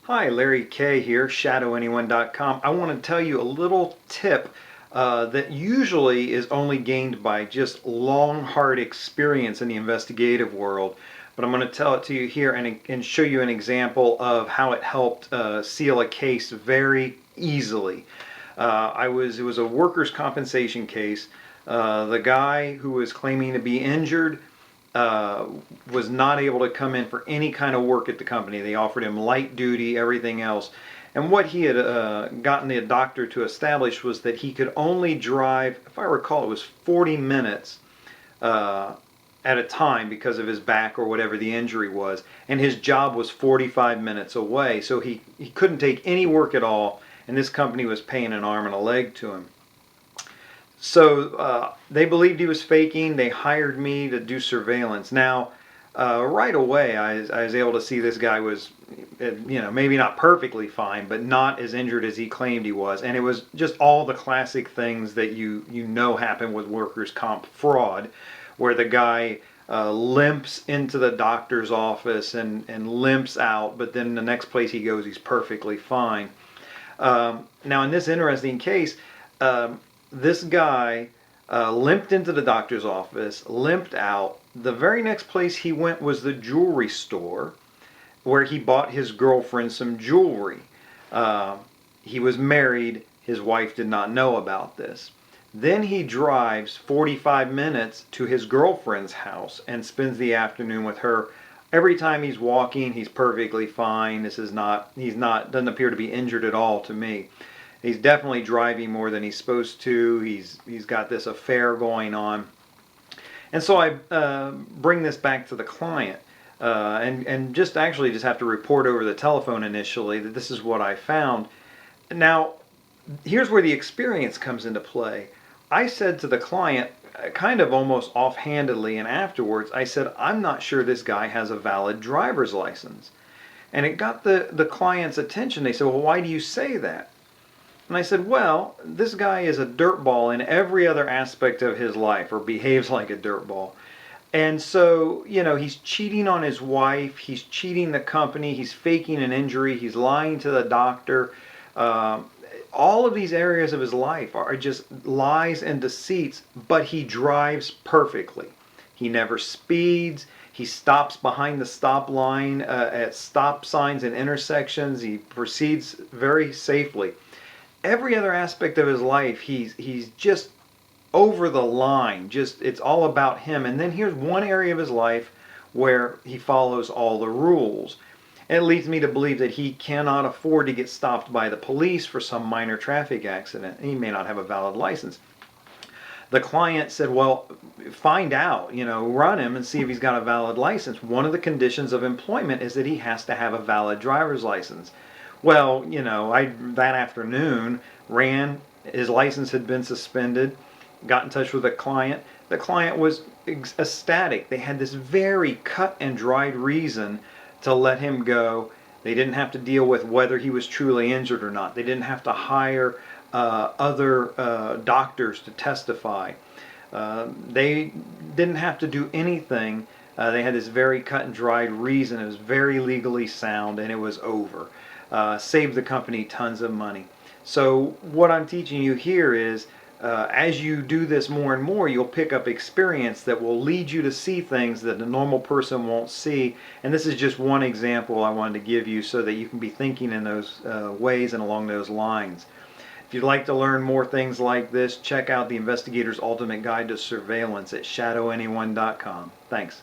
Hi, Larry K here, shadowanyone.com. I want to tell you a little tip that usually is only gained by just long, hard experience in the investigative world. But I'm going to tell it to you here and show you an example of how it helped seal a case very easily. It was a workers' compensation case. The guy who was claiming to be injured was not able to come in for any kind of work at the company. They offered him light duty, everything else. And what he had gotten the doctor to establish was that he could only drive, if I recall, it was 40 minutes at a time because of his back or whatever the injury was. And his job was 45 minutes away. So he couldn't take any work at all. And this company was paying an arm and a leg to him. So they believed he was faking. They hired me to do surveillance. Now, right away, I was able to see this guy was, maybe not perfectly fine, but not as injured as he claimed he was. And it was just all the classic things that you know happen with workers' comp fraud, where the guy limps into the doctor's office and limps out, but then the next place he goes, he's perfectly fine. Now, in this interesting case, this guy limped into the doctor's office, limped out. The very next place he went was the jewelry store where he bought his girlfriend some jewelry. He was married. His wife did not know about this. Then he drives 45 minutes to his girlfriend's house and spends the afternoon with her. Every time he's walking, he's perfectly fine. Doesn't appear to be injured at all to me. He's definitely driving more than he's supposed to. He's got this affair going on. And so I bring this back to the client and just have to report over the telephone initially that this is what I found. Now, here's where the experience comes into play. I said to the client, kind of almost offhandedly and afterwards, I said, I'm not sure this guy has a valid driver's license. And it got the client's attention. They said, well, why do you say that? And I said, well, this guy is a dirtball in every other aspect of his life, or behaves like a dirtball. And so, he's cheating on his wife, he's cheating the company, he's faking an injury, he's lying to the doctor. All of these areas of his life are just lies and deceits, but he drives perfectly. He never speeds. He stops behind the stop line at stop signs and intersections. He proceeds very safely. Every other aspect of his life, he's just over the line. It's all about him. And then here's one area of his life where he follows all the rules. And it leads me to believe that he cannot afford to get stopped by the police for some minor traffic accident. He may not have a valid license. The client said, well, find out, run him and see if he's got a valid license. One of the conditions of employment is that he has to have a valid driver's license. Well, that afternoon ran, his license had been suspended, got in touch with the client. The client was ecstatic. They had this very cut and dried reason to let him go. They didn't have to deal with whether he was truly injured or not. They didn't have to hire other doctors to testify. They didn't have to do anything. They had this very cut and dried reason. It was very legally sound, and it was over. Saved the company tons of money. So what I'm teaching you here is as you do this more and more, you'll pick up experience that will lead you to see things that the normal person won't see. And this is just one example I wanted to give you so that you can be thinking in those ways and along those lines. If you'd like to learn more things like this, check out the Investigator's Ultimate Guide to Surveillance at shadowanyone.com. Thanks.